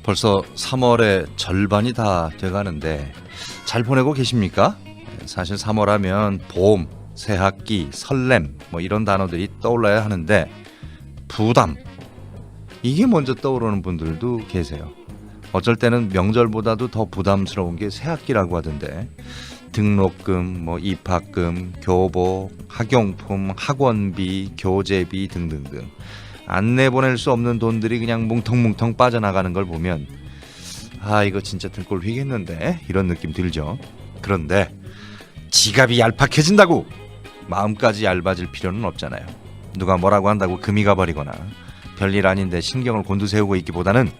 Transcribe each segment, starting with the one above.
벌써 3월의 절반이 다 돼가는데 잘 보내고 계십니까? 사실 3월 하면 봄, 새학기, 설렘 뭐 이런 단어들이 떠올라야 하는데 부담 이게 먼저 떠오르는 분들도 계세요. 어쩔 때는 명절보다도 더 부담스러운 게 새학기라고 하던데 등록금, 뭐 입학금, 교복, 학용품, 학원비, 교재비 등등등 안 내보낼 수 없는 돈들이 그냥 뭉텅뭉텅 빠져나가는 걸 보면 아 이거 진짜 등골 휘겠는데 이런 느낌 들죠. 그런데 지갑이 얄팍해진다고 마음까지 얇아질 필요는 없잖아요. 누가 뭐라고 한다고 금이 가버리거나 별일 아닌데 신경을 곤두세우고 있기보다는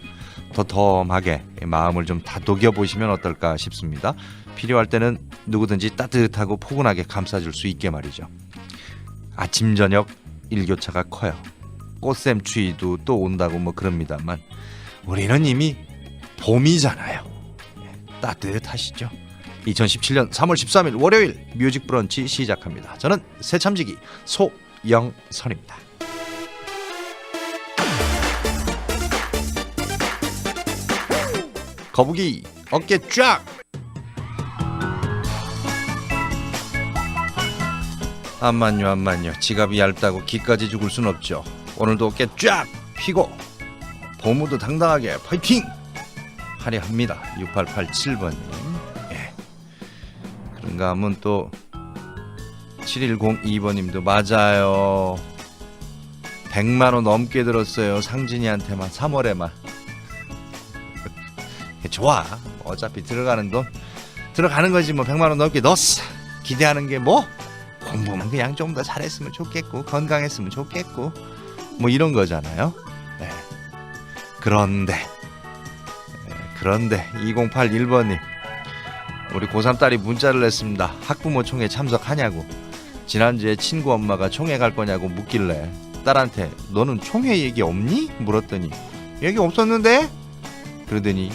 덤덤하게 마음을 좀 다독여 보시면 어떨까 싶습니다. 필요할 때는 누구든지 따뜻하고 포근하게 감싸줄 수 있게 말이죠. 아침 저녁 일교차가 커요. 꽃샘추위도 또 온다고 뭐 그럽니다만 우리는 이미 봄이잖아요. 따뜻하시죠? 2017년 3월 13일 월요일 뮤직 브런치 시작합니다. 저는 새참지기 소영선입니다. 거북이 어깨 쫙! 암만요 지갑이 얇다고 기까지 죽을 순 없죠. 오늘도 어깨 쫙 펴고 봄우도 당당하게 파이팅! 하려 합니다. 6887번님 예. 그런가 하면 또 7102번님도 맞아요. 100만원 넘게 들었어요. 상진이한테만 3월에만 좋아. 어차피 들어가는 돈 들어가는 거지 뭐. 100만원 넘게 넣었어. 기대하는 게 뭐 공부만 그냥 좀 더 잘했으면 좋겠고 건강했으면 좋겠고 뭐 이런 거잖아요. 네. 그런데 2081번님 우리 고3 딸이 문자를 냈습니다. 학부모 총회 참석하냐고. 지난주에 친구 엄마가 총회 갈 거냐고 묻길래 딸한테 너는 총회 얘기 없니? 물었더니 얘기 없었는데? 그러더니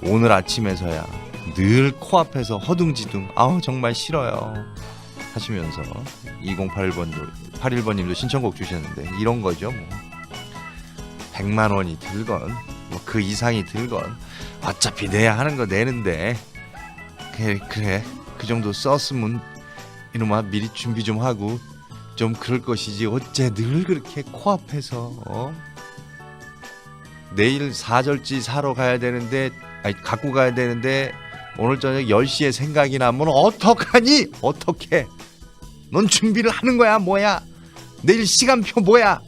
오늘 아침에서야 늘 코앞에서 허둥지둥 아우 정말 싫어요 하시면서 81번님도 신청곡 주셨는데 이런 거죠. 뭐 100만 원이 들건 뭐 그 이상이 들건 어차피 내야 하는 거 내는데 그래 그 정도 썼으면 이놈아 미리 준비 좀 하고 좀 그럴 것이지 어째 늘 그렇게 코앞에서 내일 사절지 사러 가야 되는데 갖고 가야 되는데 오늘 저녁 10시에 생각이 나면 어떡하니? 어떡해? 넌 준비를 하는 거야 뭐야? 내일 시간표 뭐야?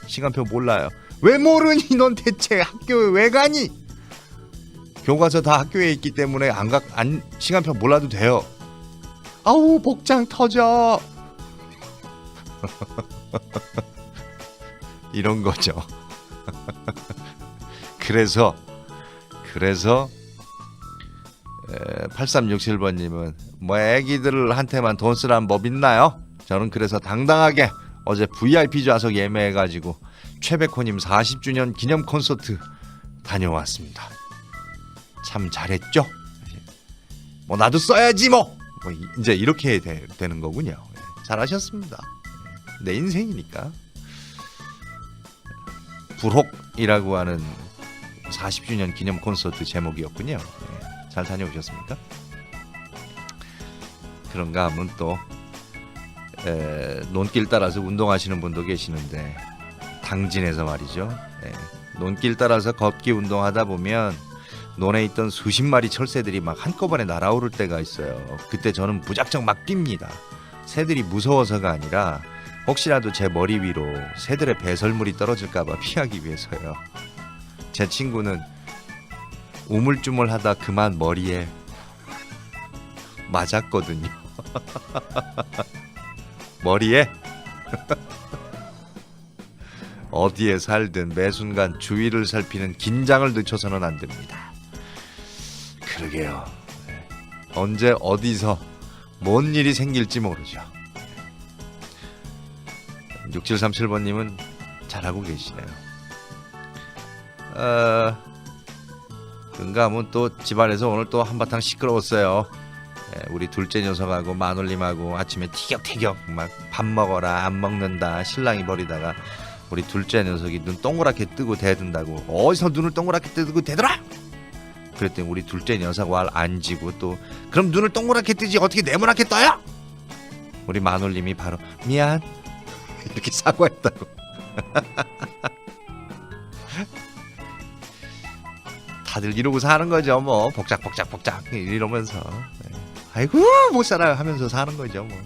시간표 몰라요. 왜 모르니? 넌 대체 학교에 왜 가니? 교과서 다 학교에 있기 때문에 시간표 몰라도 돼요. 아우 복장 터져. 이런 거죠. 그래서 8367번님은 뭐 애기들한테만 돈 쓰라는 법 있나요? 저는 그래서 당당하게 어제 VIP 좌석 예매해가지고 최백호님 40주년 기념 콘서트 다녀왔습니다. 참 잘했죠? 뭐 나도 써야지 뭐 이제 이렇게 되는 거군요. 잘하셨습니다. 내 인생이니까. 불혹이라고 하는 40주년 기념 콘서트 제목이었군요. 잘 다녀오셨습니까? 그런가 하면 또 논길 따라서 운동하시는 분도 계시는데 당진에서 말이죠. 논길 따라서 걷기 운동하다 보면 논에 있던 수십 마리 철새들이 막 한꺼번에 날아오를 때가 있어요. 그때 저는 무작정 막 뜁니다. 새들이 무서워서가 아니라 혹시라도 제 머리 위로 새들의 배설물이 떨어질까봐 피하기 위해서요. 제 친구는 우물쭈물하다 그만 머리에 맞았거든요. 머리에 어디에 살든 매 순간 주위를 살피는 긴장을 늦춰서는 안 됩니다. 그러게요. 언제 어디서 뭔 일이 생길지 모르죠. 6737번님은 잘하고 계시네요. 그런가 하면 또 집안에서 오늘 또 한바탕 시끄러웠어요. 우리 둘째 녀석하고 마눌님하고 아침에 티격태격 막 밥 먹어라 안 먹는다 신랑이 버리다가 우리 둘째 녀석이 눈 동그랗게 뜨고 대든다고 어디서 눈을 동그랗게 뜨고 대더라? 그랬더니 우리 둘째 녀석 왈 앉이고 또 그럼 눈을 동그랗게 뜨지 어떻게 네모나게 떠요? 우리 마눌님이 바로 미안 이렇게 사과했다고. 다들 이러고 사는 거죠. 뭐 복작복작 이러면서 아이고 못 살아요 하면서 사는 거죠. 뭐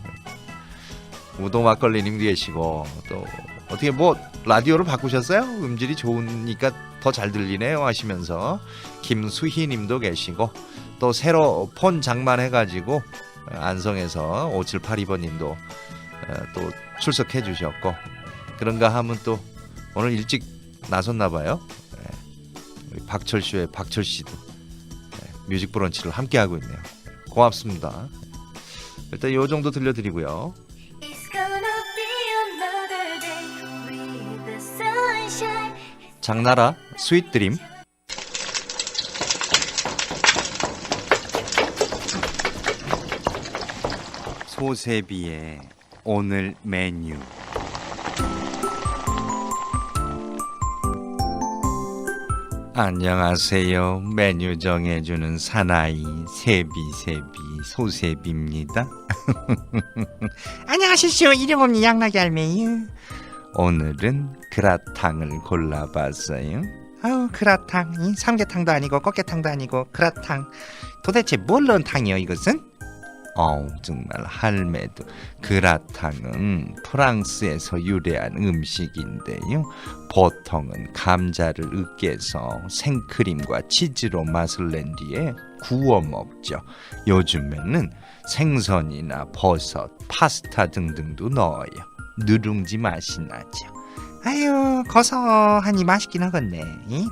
우동 막걸리님 계시고 또 어떻게 뭐 라디오를 바꾸셨어요? 음질이 좋으니까 더 잘 들리네요 하시면서 김수희님도 계시고 또 새로 폰 장만해가지고 안성에서 5782번님도 또 출석해 주셨고 그런가 하면 또 오늘 일찍 나섰나 봐요. 우리 박철쇼의 박철씨도 뮤직 브런치를 함께 하고 있네요. 고맙습니다. 일단 이 정도 들려드리고요. 장나라 스윗 드림. 소세비의 오늘 메뉴. 안녕하세요. 메뉴 정해주는 사나이 세비 소세비입니다. 안녕하십시오. 이름 없는 양락이 할매요. 오늘은 그라탕을 골라봤어요. 아우 그라탕, 삼계탕도 아니고 꽃게탕도 아니고 그라탕. 도대체 뭘 넣은 탕이요 이것은? 정말 할매도 그라탕은 프랑스에서 유래한 음식인데요. 보통은 감자를 으깨서 생크림과 치즈로 맛을 낸 뒤에 구워 먹죠. 요즘에는 생선이나 버섯, 파스타 등등도 넣어요. 누룽지 맛이 나죠. 아유 고소하니 맛있긴 하겠네.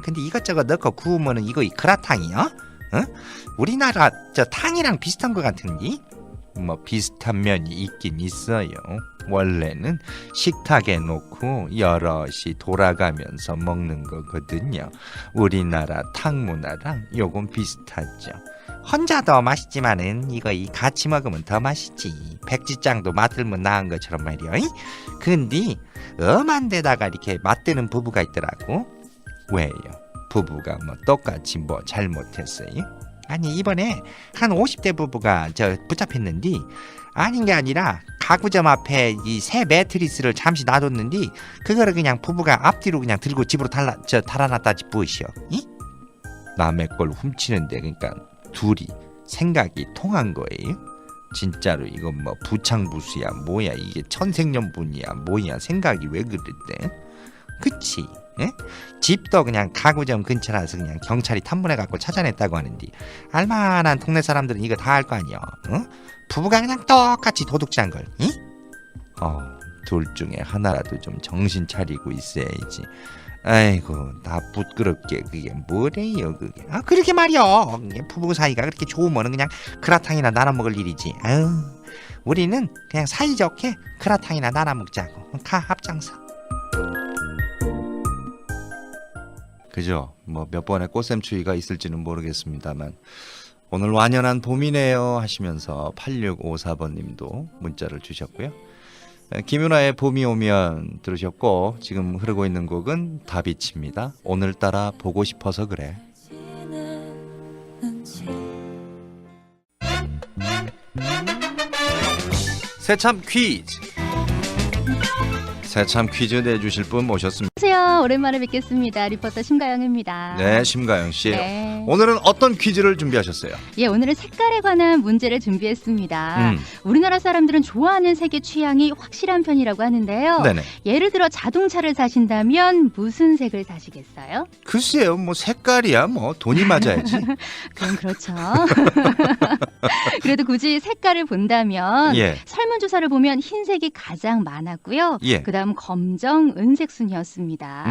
근데 이것저것 넣고 구우면은 이거 그라탕이요? 어? 우리나라 저 탕이랑 비슷한 것 같은데? 뭐 비슷한 면이 있긴 있어요. 원래는 식탁에 놓고 여럿이 돌아가면서 먹는 거거든요. 우리나라 탕 문화랑 요건 비슷하죠. 혼자도 맛있지만은 이거 같이 먹으면 더 맛있지. 백지장도 맛들면 나은 것처럼 말이야. 근데 엄한 데다가 이렇게 맛드는 부부가 있더라고. 왜요? 부부가 뭐 똑같이 뭐 잘못했어요? 아니 이번에 한 50대 부부가 붙잡혔는데 아닌 게 아니라 가구점 앞에 이 새 매트리스를 잠시 놔뒀는데 그거를 그냥 부부가 앞뒤로 그냥 들고 집으로 달아놨다지 뭐시여. 남의 걸 훔치는데 그러니까 둘이 생각이 통한 거예요? 진짜로 이건 뭐 부창부수야 뭐야 이게 천생연분이야 뭐야 생각이 왜 그랬대? 그치? 예? 집도 그냥 가구점 근처라서 그냥 경찰이 탐문해갖고 찾아냈다고 하는데 알만한 동네 사람들은 이거 다 알 거 아니야. 어? 부부가 그냥 똑같이 도둑질한 걸. 둘 중에 하나라도 좀 정신 차리고 있어야지. 아이고 다 부끄럽게 그게 뭐래요 그게. 그러게 말이야. 부부 사이가 그렇게 좋으면 그냥 그라탕이나 나눠 먹을 일이지. 아유, 우리는 그냥 사이좋게 그라탕이나 나눠 먹자고. 가 앞장서. 그죠? 뭐 몇 번의 꽃샘추위가 있을지는 모르겠습니다만 오늘 완연한 봄이네요 하시면서 8654번님도 문자를 주셨고요. 김윤아의 봄이 오면 들으셨고 지금 흐르고 있는 곡은 다비치입니다. 오늘따라 보고 싶어서 그래. 새참 퀴즈. 새참 퀴즈 내주실 분 모셨습니다. 안녕하세요. 오랜만에 뵙겠습니다. 리포터 심가영입니다. 네, 심가영 씨. 네. 오늘은 어떤 퀴즈를 준비하셨어요? 예, 오늘은 색깔에 관한 문제를 준비했습니다. 우리나라 사람들은 좋아하는 색의 취향이 확실한 편이라고 하는데요. 네네. 예를 들어 자동차를 사신다면 무슨 색을 사시겠어요? 글쎄요, 뭐 색깔이야 뭐 돈이 맞아야지. 그럼 그렇죠. 그래도 굳이 색깔을 본다면 예. 설문조사를 보면 흰색이 가장 많았고요. 예. 그다음 검정, 은색 순이었습니다.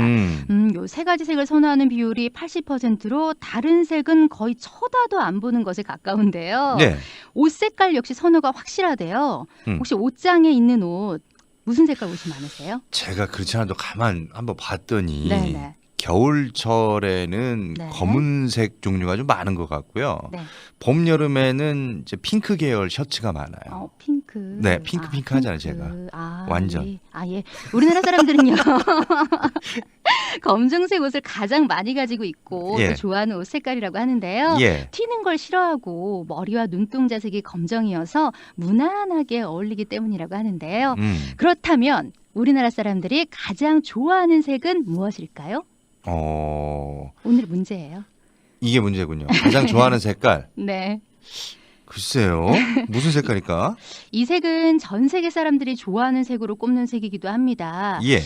요 세 가지 색을 선호하는 비율이 80%로 다른 색은 거의 쳐다도 안 보는 것에 가까운데요. 네. 옷 색깔 역시 선호가 확실하대요. 혹시 옷장에 있는 옷 무슨 색깔 옷이 많으세요? 제가 그렇지 않아도 가만 한번 봤더니 네네. 겨울철에는 네. 검은색 종류가 좀 많은 것 같고요. 네. 봄 여름에는 이제 핑크 계열 셔츠가 많아요. 핑크. 네, 핑크 하잖아요, 제가. 완전. 예. 예. 우리나라 사람들은요. 검정색 옷을 가장 많이 가지고 있고 예. 또 좋아하는 옷 색깔이라고 하는데요. 예. 튀는 걸 싫어하고 머리와 눈동자색이 검정이어서 무난하게 어울리기 때문이라고 하는데요. 그렇다면 우리나라 사람들이 가장 좋아하는 색은 무엇일까요? 오늘 문제예요. 이게 문제군요. 가장 좋아하는 색깔. 네. 글쎄요. 무슨 색깔일까? 이 색은 전 세계 사람들이 좋아하는 색으로 꼽는 색이기도 합니다. 예.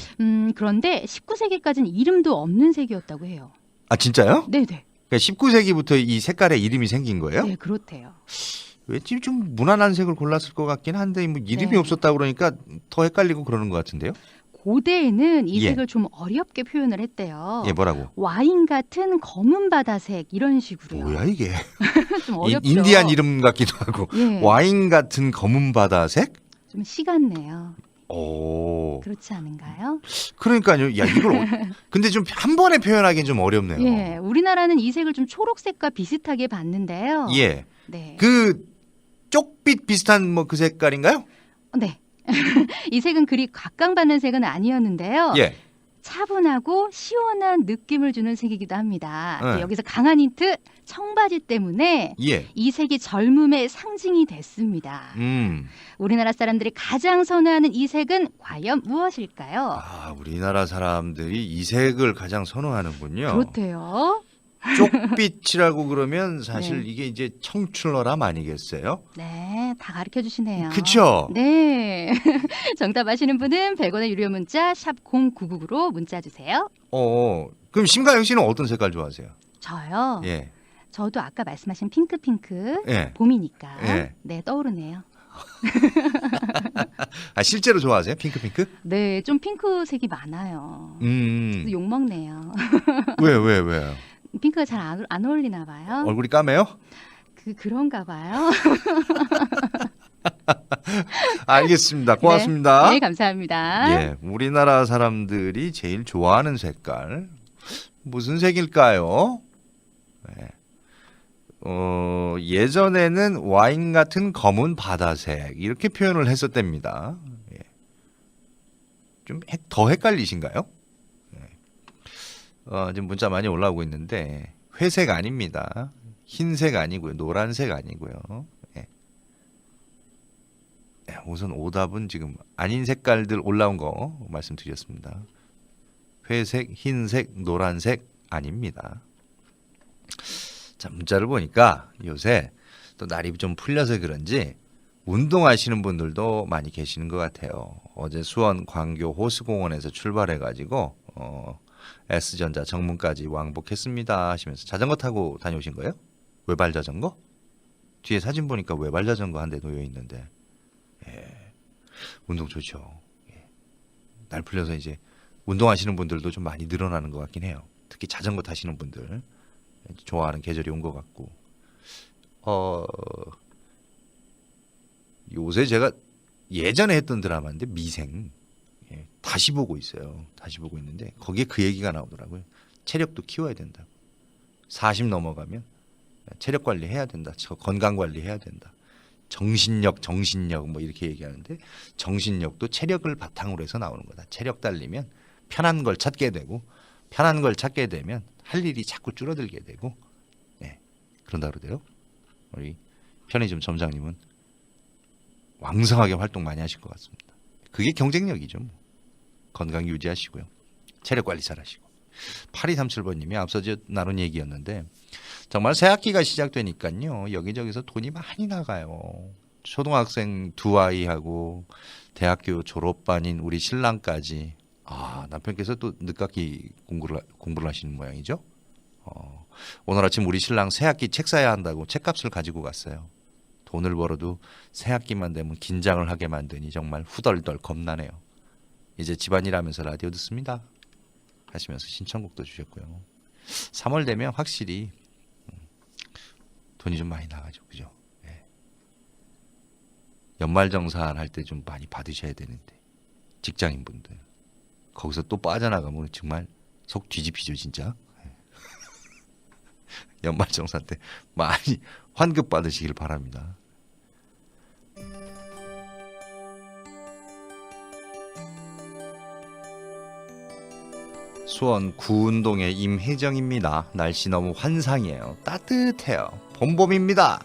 그런데 19세기까지는 이름도 없는 색이었다고 해요. 아, 진짜요? 네네. 그러니까 19세기부터 이 색깔에 이름이 생긴 거예요? 네, 그렇대요. 왠지 좀 무난한 색을 골랐을 것 같긴 한데 뭐 이름이 네. 없었다 그러니까 더 헷갈리고 그러는 것 같은데요? 고대에는 이 예. 색을 좀 어렵게 표현을 했대요. 예, 뭐라고? 와인 같은 검은 바다색 이런 식으로요. 뭐야 이게? 좀 어렵죠. 인디안 이름 같기도 하고. 예. 와인 같은 검은 바다색? 좀 시같네요. 오. 그렇지 않은가요? 그러니까요. 야, 이걸 근데 좀 한 번에 표현하기엔 좀 어렵네요. 예, 우리나라는 이 색을 좀 초록색과 비슷하게 봤는데요. 예. 네. 그 쪽빛 비슷한 뭐 그 색깔인가요? 네. 이 색은 그리 각광받는 색은 아니었는데요. 예. 차분하고 시원한 느낌을 주는 색이기도 합니다. 네. 여기서 강한 힌트, 청바지 때문에 예. 이 색이 젊음의 상징이 됐습니다. 우리나라 사람들이 가장 선호하는 이 색은 과연 무엇일까요? 아, 우리나라 사람들이 이 색을 가장 선호하는군요. 그렇대요. 쪽빛이라고 그러면 사실 네. 이게 이제 청출어람 아니겠어요? 네, 다 가르쳐 주시네요. 그쵸? 네. 정답 아시는 분은 100원의 유료 문자 샵 0999로 문자 주세요. 그럼 심가영 씨는 어떤 색깔 좋아하세요? 저요. 예. 저도 아까 말씀하신 핑크 예. 봄이니까 예. 네 떠오르네요. 아, 실제로 좋아하세요? 핑크? 네, 좀 핑크색이 많아요. 욕 먹네요. 왜요? 핑크가 잘 안 어울리나 봐요. 얼굴이 까매요? 그런가 봐요. 알겠습니다. 고맙습니다. 네, 감사합니다. 예, 우리나라 사람들이 제일 좋아하는 색깔 무슨 색일까요? 네. 예전에는 와인 같은 검은 바다색 이렇게 표현을 했었답니다. 예. 좀 더 헷갈리신가요? 지금 문자 많이 올라오고 있는데 회색 아닙니다. 흰색 아니고요. 노란색 아니고요. 예. 네, 우선 오답은 지금 아닌 색깔들 올라온 거 말씀드렸습니다. 회색, 흰색, 노란색 아닙니다. 자, 문자를 보니까 요새 또 날이 좀 풀려서 그런지 운동하시는 분들도 많이 계시는 것 같아요. 어제 수원 광교 호수공원에서 출발해가지고 S전자 정문까지 왕복했습니다 하시면서 자전거 타고 다녀오신 거예요? 외발 자전거? 뒤에 사진 보니까 외발 자전거 한 대 놓여 있는데, 예, 운동 좋죠. 예. 날 풀려서 이제 운동하시는 분들도 좀 많이 늘어나는 것 같긴 해요. 특히 자전거 타시는 분들 좋아하는 계절이 온 것 같고, 요새 제가 예전에 했던 드라마인데 미생. 예, 다시 보고 있어요. 다시 보고 있는데 거기에 그 얘기가 나오더라고요. 체력도 키워야 된다. 40 넘어가면 체력 관리 해야 된다. 건강 관리 해야 된다. 정신력 뭐 이렇게 얘기하는데 정신력도 체력을 바탕으로 해서 나오는 거다. 체력 달리면 편한 걸 찾게 되고 편한 걸 찾게 되면 할 일이 자꾸 줄어들게 되고, 네, 그런다 그러대요. 우리 편의점 점장님은 왕성하게 활동 많이 하실 것 같습니다. 그게 경쟁력이죠. 뭐. 건강 유지하시고요. 체력 관리 잘하시고. 8237번님이 앞서 나눈 얘기였는데 정말 새 학기가 시작되니까요. 여기저기서 돈이 많이 나가요. 초등학생 2아이하고 대학교 졸업반인 우리 신랑까지. 남편께서 또 늦깎이 공부를 하시는 모양이죠. 오늘 아침 우리 신랑 새 학기 책 사야 한다고 책값을 가지고 갔어요. 돈을 벌어도 새 학기만 되면 긴장을 하게 만드니 정말 후덜덜 겁나네요. 이제 집안일 하면서 라디오 듣습니다 하시면서 신청곡도 주셨고요. 3월 되면 확실히 돈이 좀 많이 나가죠. 그죠? 네. 연말정산 할 때 좀 많이 받으셔야 되는데 직장인분들 거기서 또 빠져나가면 정말 속 뒤집히죠 진짜. 연말정산 때 많이 환급 받으시길 바랍니다. 수원 구운동의 임혜정입니다. 날씨 너무 환상이에요. 따뜻해요. 봄봄입니다.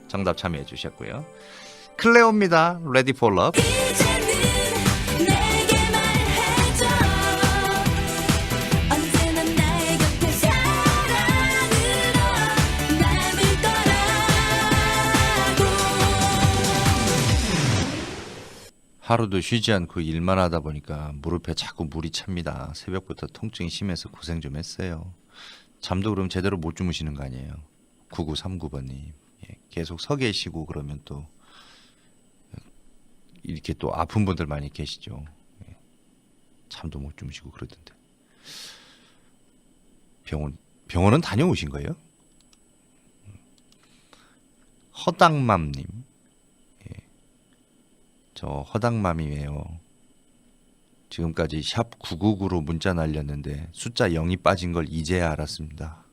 정답 참여해 주셨고요. 클레오입니다. Ready for Love. 하루도 쉬지 않고 일만 하다 보니까 무릎에 자꾸 물이 찹니다. 새벽부터 통증이 심해서 고생 좀 했어요. 잠도 그럼 제대로 못 주무시는 거 아니에요? 9939번님. 계속 서 계시고 그러면 또 이렇게 또 아픈 분들 많이 계시죠. 잠도 못 주무시고 그러던데. 병원은 다녀오신 거예요? 허당맘님. 저 허당맘이에요. 지금까지 샵 999로 문자 날렸는데 숫자 0이 빠진 걸 이제야 알았습니다.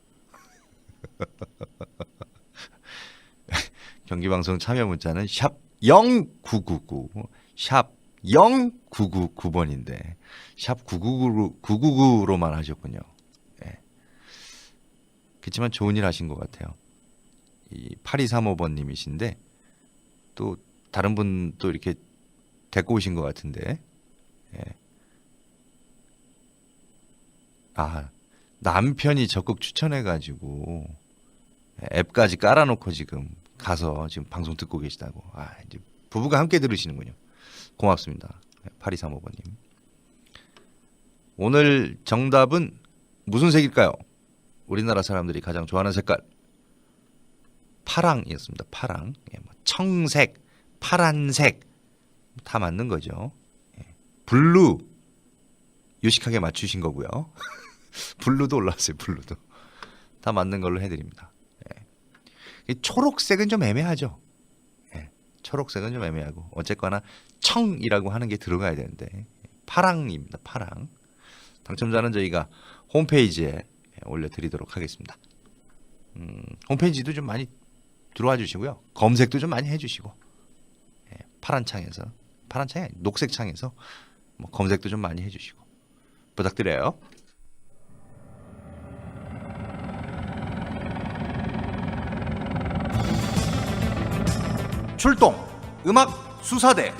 경기방송 참여 문자는 샵 0999, 샵 0999번인데 샵 999로만 하셨군요. 네. 그렇지만 좋은 일 하신 것 같아요. 이 8235번님이신데 또 다른 분 또 이렇게 데리고 오신 것 같은데. 예. 아, 남편이 적극 추천해가지고 앱까지 깔아놓고 지금 가서 지금 방송 듣고 계시다고. 아, 이제 부부가 함께 들으시는군요. 고맙습니다. 8235번님. 오늘 정답은 무슨 색일까요? 우리나라 사람들이 가장 좋아하는 색깔. 파랑이었습니다. 파랑. 예, 뭐 청색, 파란색 다 맞는 거죠. 블루 유식하게 맞추신 거고요. 블루도 올라왔어요. 블루도 다 맞는 걸로 해드립니다. 초록색은 좀 애매하죠. 초록색은 좀 애매하고 어쨌거나 청이라고 하는 게 들어가야 되는데 파랑입니다. 파랑. 당첨자는 저희가 홈페이지에 올려드리도록 하겠습니다. 홈페이지도 좀 많이 들어와 주시고요. 검색도 좀 많이 해주시고 파란 창에서, 파란 창이 아니라 녹색 창에서 뭐 검색도 좀 많이 해주시고 부탁드려요. 출동 음악 수사대.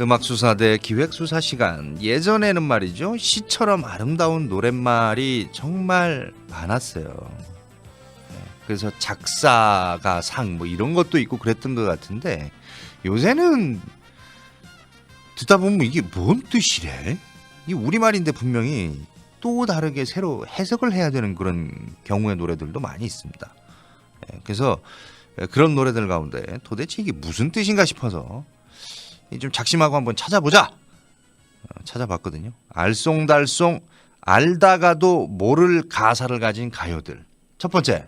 음악 수사대 기획 수사 시간. 예전에는 말이죠, 시처럼 아름다운 노랫말이 정말 많았어요. 그래서 작사가 상 뭐 이런 것도 있고 그랬던 것 같은데 요새는 듣다 보면 이게 뭔 뜻이래? 이 우리말인데 분명히 또 다르게 새로 해석을 해야 되는 그런 경우의 노래들도 많이 있습니다. 그래서 그런 노래들 가운데 도대체 이게 무슨 뜻인가 싶어서 좀 작심하고 한번 찾아보자. 찾아봤거든요. 알쏭달쏭 알다가도 모를 가사를 가진 가요들. 첫 번째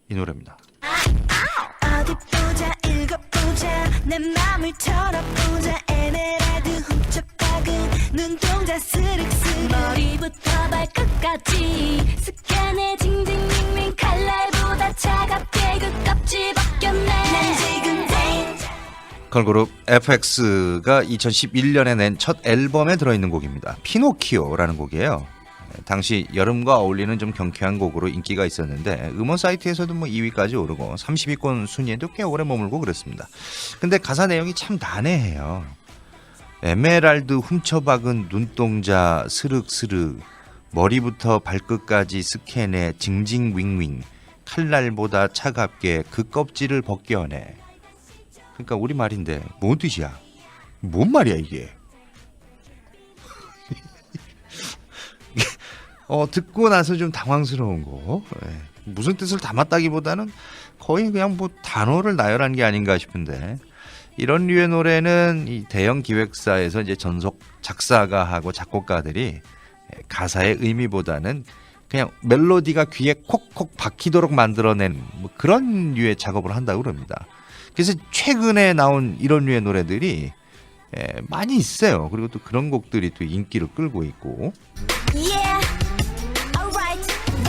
이 노래입니다. 어디 보자 읽어보자 내 맘을 털어보자 에메랄드 훔쳐박은 눈동자 스륵스륵 머리부터 발끝까지 스캔해 징징밍밍 칼날보다 차갑게 그 껍질 벗겼네 난 지금 걸그룹 FX가 2011년에 낸 첫 앨범에 들어있는 곡입니다. 피노키오라는 곡이에요. 당시 여름과 어울리는 좀 경쾌한 곡으로 인기가 있었는데 음원 사이트에서도 뭐 2위까지 오르고 30위권 순위에도 꽤 오래 머물고 그랬습니다. 근데 가사 내용이 참 난해해요. 에메랄드 훔쳐박은 눈동자 스륵스륵 머리부터 발끝까지 스캔해 징징윙윙 칼날보다 차갑게 그 껍질을 벗겨내. 그러니까 우리말인데 뭔 뜻이야? 뭔 말이야 이게? 듣고 나서 좀 당황스러운 거. 무슨 뜻을 담았다기보다는 거의 그냥 뭐 단어를 나열한 게 아닌가 싶은데 이런 류의 노래는 이 대형 기획사에서 이제 전속 작사가하고 작곡가들이 가사의 의미보다는 그냥 멜로디가 귀에 콕콕 박히도록 만들어낸 뭐 그런 류의 작업을 한다고 그럽니다. 그래서 최근에 나온 이런 류의 노래들이 많이 있어요. 그리고 또 그런 곡들이 또 인기를 끌고 있고. Yeah, alright, 1,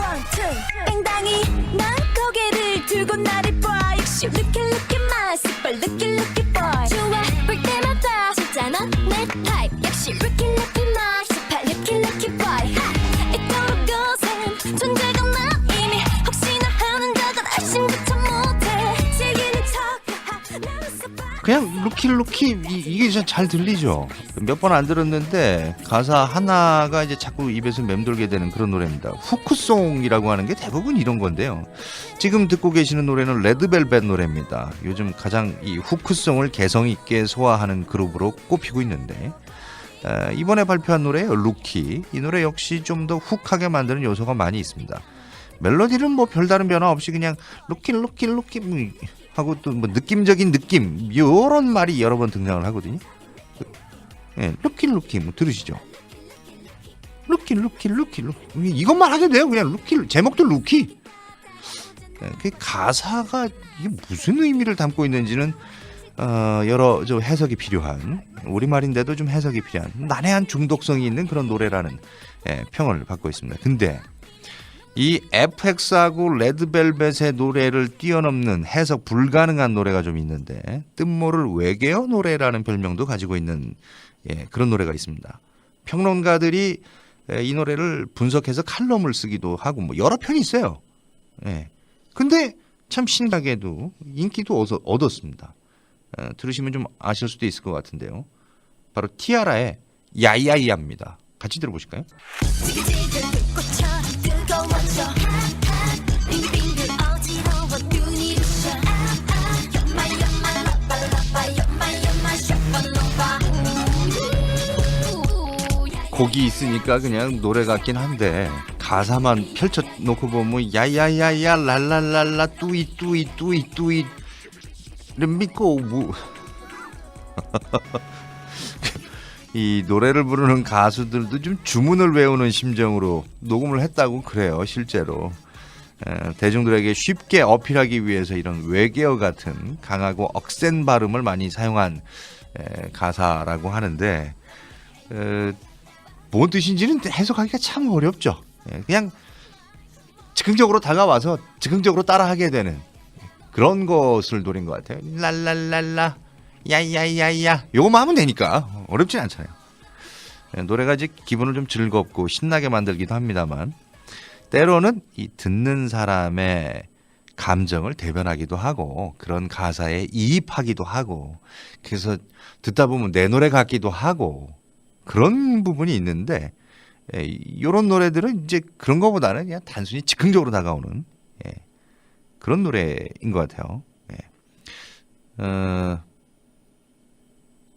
2. 땡당이 난 고개를 들고 나를 봐. 역시 look at my super look at boy. 좋아 볼 때마다 진짜 넌 내 타입. 역시 look at my super look at boy. 이토록 거센 존재가 난 이미 혹시나 하는 적은 얼씬부터 못해. 즐기는 척 나는 so fine. 그냥 루키 이게 진짜 잘 들리죠. 몇 번 안 들었는데 가사 하나가 이제 자꾸 입에서 맴돌게 되는 그런 노래입니다. 후크송이라고 하는 게 대부분 이런 건데요. 지금 듣고 계시는 노래는 레드벨벳 노래입니다. 요즘 가장 이 후크송을 개성 있게 소화하는 그룹으로 꼽히고 있는데 이번에 발표한 노래예요. 루키. 이 노래 역시 좀 더 훅하게 만드는 요소가 많이 있습니다. 멜로디는 뭐 별다른 변화 없이 그냥 루키 하고 또 뭐 느낌적인 느낌 요런 말이 여러 번 등장을 하거든요. 루키 뭐 들으시죠? 루키 이것만 하게 돼요. 그냥 루키 제목도 루키. 그 가사가 이게 무슨 의미를 담고 있는지는 여러 좀 해석이 필요한 우리말인데도 좀 해석이 필요한 난해한 중독성이 있는 그런 노래라는 평을 받고 있습니다. 근데 이 FX하고 레드벨벳의 노래를 뛰어넘는 해석 불가능한 노래가 좀 있는데 뜻모를 외계어 노래라는 별명도 가지고 있는 그런 노래가 있습니다. 평론가들이 이 노래를 분석해서 칼럼을 쓰기도 하고 뭐 여러 편이 있어요. 근데 참 신기하게도 인기도 얻었습니다. 들으시면 좀 아실 수도 있을 것 같은데요. 바로 티아라의 야야야입니다. 같이 들어보실까요? 지글지글 불꽃처럼 뜨거워져. 빙글빙글 어지러워 눈이 부셔. You're my lover, you're my 슈퍼노바. 곡이 있으니까 그냥 노래 같긴 한데 가사만 펼쳐놓고 보면 야야야야 랄랄랄라 뚜이 믿고 뭐 이 노래를 부르는 가수들도 좀 주문을 외우는 심정으로 녹음을 했다고 그래요. 실제로 대중들에게 쉽게 어필하기 위해서 이런 외계어 같은 강하고 억센 발음을 많이 사용한 가사라고 하는데 뭔 뜻인지는 해석하기가 참 어렵죠. 그냥 즉흥적으로 다가와서 즉흥적으로 따라하게 되는 그런 것을 노린 것 같아요. 랄랄랄라 야야야야 요거만 하면 되니까 어렵진 않잖아요. 노래가 이제 기분을 좀 즐겁고 신나게 만들기도 합니다만 때로는 이 듣는 사람의 감정을 대변하기도 하고 그런 가사에 이입하기도 하고 그래서 듣다 보면 내 노래 같기도 하고 그런 부분이 있는데 이런 노래들은 이제 그런 거보다는 그냥 단순히 즉흥적으로 다가오는 그런 노래인 것 같아요.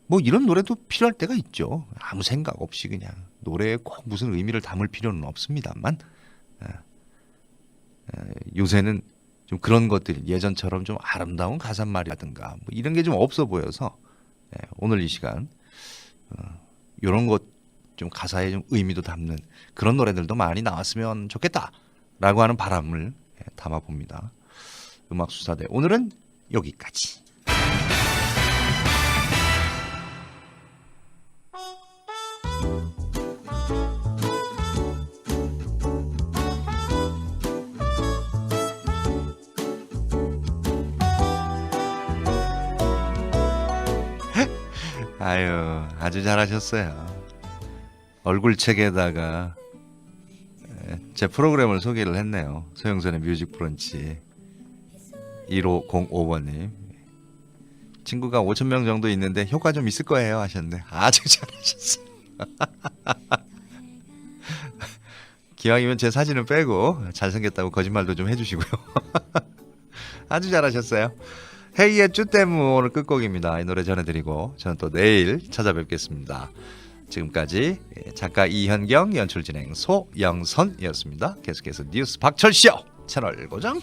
뭐 이런 노래도 필요할 때가 있죠. 아무 생각 없이 그냥 노래에 꼭 무슨 의미를 담을 필요는 없습니다만 요새는 좀 그런 것들이 예전처럼 좀 아름다운 가사말이라든가 뭐 이런 게 좀 없어 보여서 오늘 이 시간 이런 것 좀 가사에 좀 의미도 담는 그런 노래들도 많이 나왔으면 좋겠다라고 하는 바람을 담아봅니다. 음악수사대 오늘은 여기까지. 아유, 아주 잘하셨어요. 얼굴책에다가 제 프로그램을 소개를 했네요. 소영선의 뮤직 브런치. 1505번님. 친구가 5,000명 정도 있는데 효과 좀 있을 거예요 하셨는데 아주 잘하셨어요. 기왕이면 제 사진은 빼고 잘생겼다고 거짓말도 좀 해주시고요. 아주 잘하셨어요. 헤이의 쭈떼무 오늘 끝곡입니다. 이 노래 전해드리고 저는 또 내일 찾아뵙겠습니다. 지금까지 작가 이현경, 연출 진행 소영선이었습니다. 계속해서 뉴스 박철쇼 채널 고정.